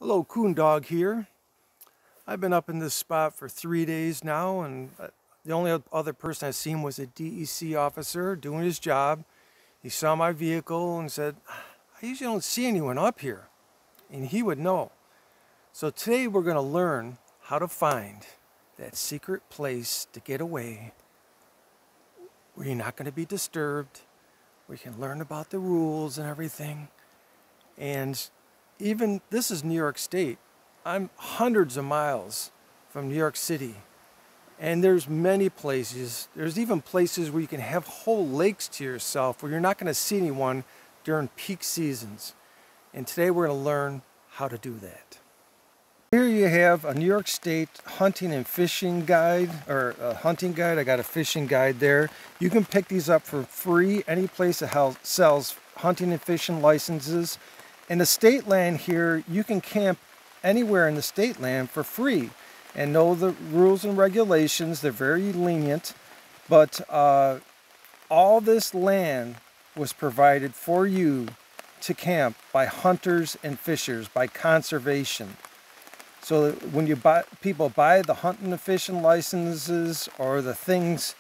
Hello, Coon Dog here. I've been up in this spot for 3 days now, and the only other person I've seen was a DEC officer doing his job. He saw my vehicle and said, "I usually don't see anyone up here," and he would know. So today we're going to learn how to find that secret place to get away where you're not going to be disturbed, where you can learn about the rules and everything. And even this is New York State. I'm hundreds of miles from New York City, and there's many places. There's even places where you can have whole lakes to yourself where you're not going to see anyone during peak seasons. And today we're going to learn how to do that. Here you have a New York State hunting and fishing guide, or a hunting guide. I got a fishing guide there. You can pick these up for free any place that sells hunting and fishing licenses. In the state land here, you can camp anywhere in the state land for free and know the rules and regulations. They're very lenient, but all this land was provided for you to camp by hunters and fishers, by conservation. So when people buy the hunting and fishing licenses or the things,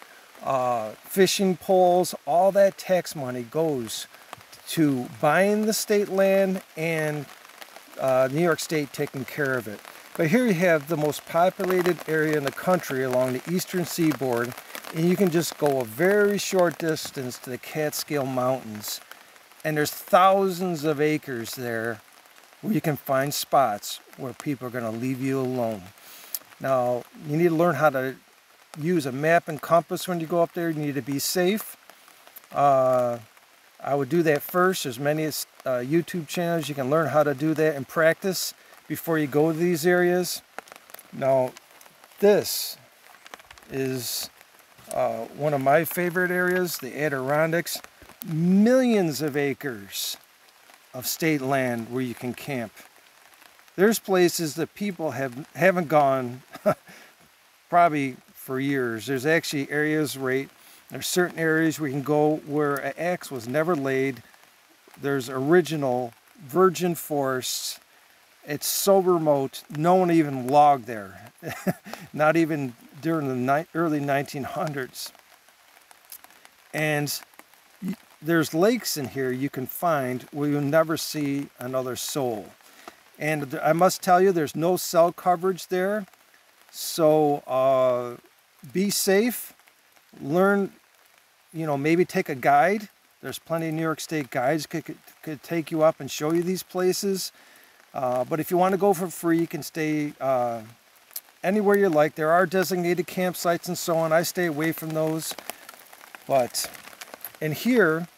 fishing poles, all that tax money goes to buying the state land and New York State taking care of it. But here you have the most populated area in the country along the eastern seaboard, and you can just go a very short distance to the Catskill Mountains. And there's thousands of acres there where you can find spots where people are going to leave you alone. Now, you need to learn how to use a map and compass when you go up there. You need to be safe. I would do that first. There's many YouTube channels. You can learn how to do that and practice before you go to these areas. Now, this is one of my favorite areas, the Adirondacks. Millions of acres of state land where you can camp. There's places that people haven't gone probably for years. There's actually areas there's certain areas where you can go where an axe was never laid. There's original virgin forests. It's so remote, no one even logged there. Not even during the early 1900s. And there's lakes in here you can find where you'll never see another soul. And I must tell you, there's no cell coverage there. So be safe. Learn, maybe take a guide. There's plenty of New York State guides could take you up and show you these places. But if you want to go for free, you can stay anywhere you like. There are designated campsites and so on. I stay away from those. But in here,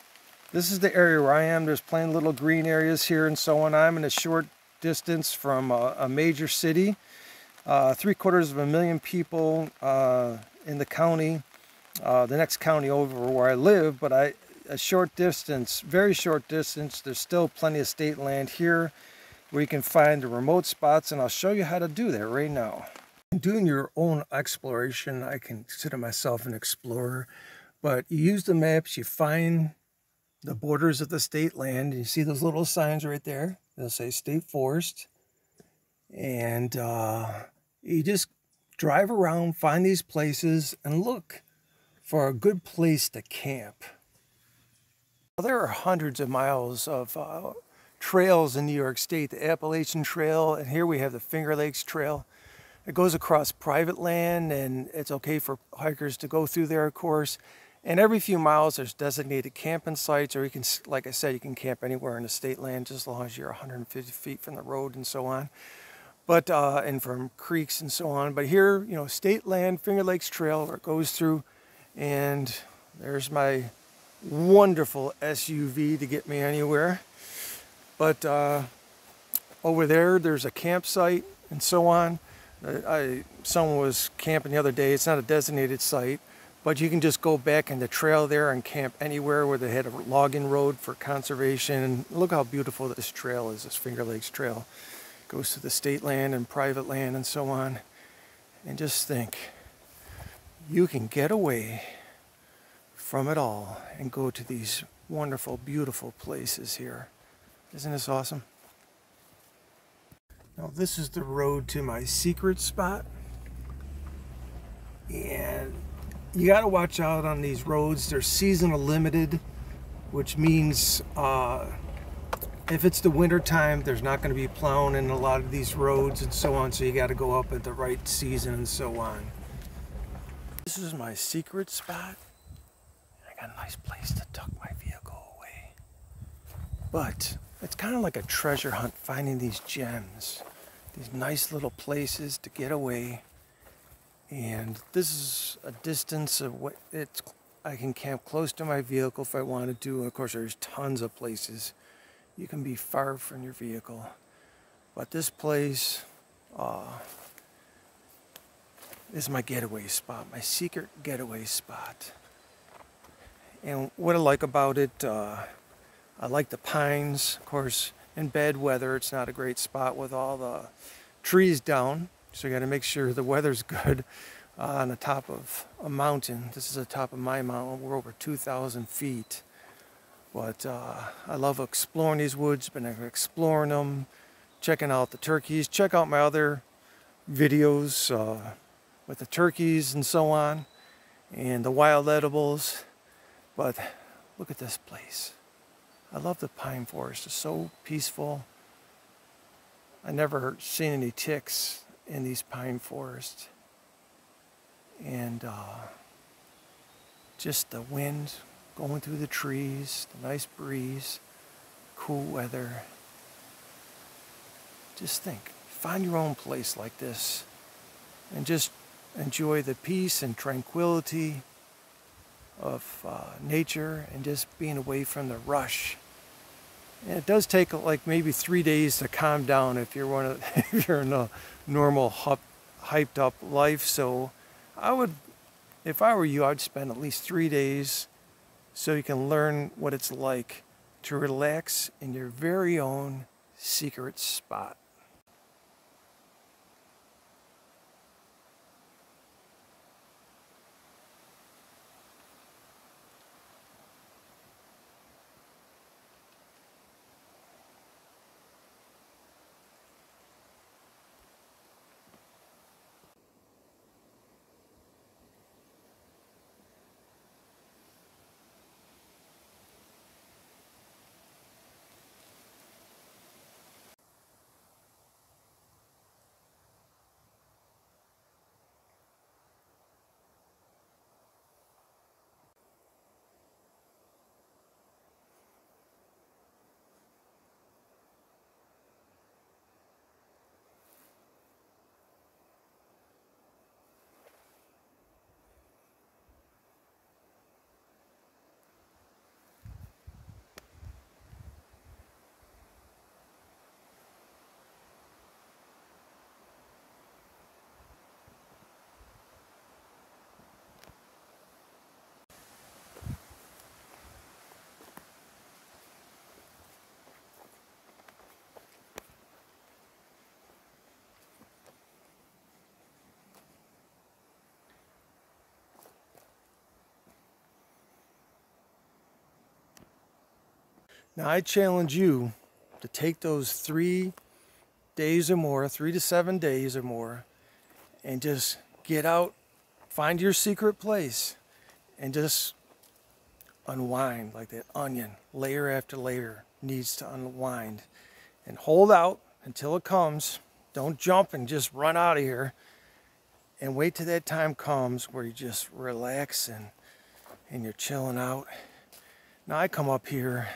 this is the area where I am. There's plenty of little green areas here and so on. I'm in a short distance from a major city. 750,000 people in the county. The next county over where I live, but a short distance, very short distance. There's still plenty of state land here where you can find the remote spots, and I'll show you how to do that right now. Doing your own exploration, I consider myself an explorer, but you use the maps, you find the borders of the state land, and you see those little signs right there. They'll say State Forest, and you just drive around, find these places, and look for a good place to camp. There are hundreds of miles of trails in New York State. The Appalachian Trail, and here we have the Finger Lakes Trail. It goes across private land, and it's okay for hikers to go through there, of course. And every few miles there's designated camping sites, or you can, like I said, you can camp anywhere in the state land just as long as you're 150 feet from the road and so on. But and from creeks and so on. But here, state land, Finger Lakes Trail, where it goes through. And there's my wonderful SUV to get me anywhere. But over there's a campsite and so on. Someone was camping the other day. It's not a designated site, but you can just go back in the trail there and camp anywhere where they had a logging road for conservation. And look how beautiful this trail is, this Finger Lakes Trail. It goes to the state land and private land and so on. And just think, you can get away from it all and go to these wonderful, beautiful places here. Isn't this awesome? Now this is the road to my secret spot, and you got to watch out on these roads. They're seasonal limited, which means if it's the winter time, there's not going to be plowing in a lot of these roads and so on, so you got to go up at the right season and so on. This is my secret spot. I got a nice place to tuck my vehicle away. But it's kind of like a treasure hunt, finding these gems, these nice little places to get away. And this is a distance of what I can camp close to my vehicle if I wanted to. Of course, there's tons of places you can be far from your vehicle. But this place is my getaway spot, my secret getaway spot. And what I like about it, I like the pines. Of course, in bad weather, it's not a great spot with all the trees down. So you got to make sure the weather's good on the top of a mountain. This is the top of my mountain. We're over 2,000 feet. But I love exploring these woods, been exploring them, checking out the turkeys. Check out my other videos with the turkeys and so on, and the wild edibles. But look at this place. I love the pine forest. It's so peaceful. I never seen any ticks in these pine forests. And just the wind going through the trees, the nice breeze, cool weather. Just think, find your own place like this and just enjoy the peace and tranquility of nature and just being away from the rush. And it does take like maybe 3 days to calm down if you're if you're in a normal hyped up life. So I would, if I were you, I'd spend at least 3 days so you can learn what it's like to relax in your very own secret spot. Now I challenge you to take those 3 days or more, 3 to 7 days or more, and just get out, find your secret place, and just unwind like that onion. Layer after layer needs to unwind. And hold out until it comes. Don't jump and just run out of here. And wait till that time comes where you just relax and you're chilling out. Now I come up here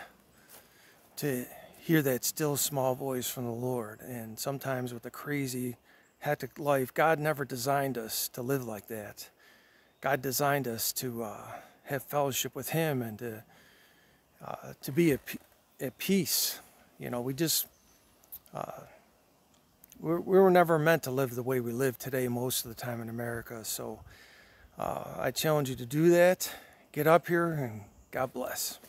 to hear that still small voice from the Lord. And sometimes with the crazy, hectic life, God never designed us to live like that. God designed us to have fellowship with Him and to be at peace. You know, we were never meant to live the way we live today most of the time in America. So I challenge you to do that. Get up here and God bless.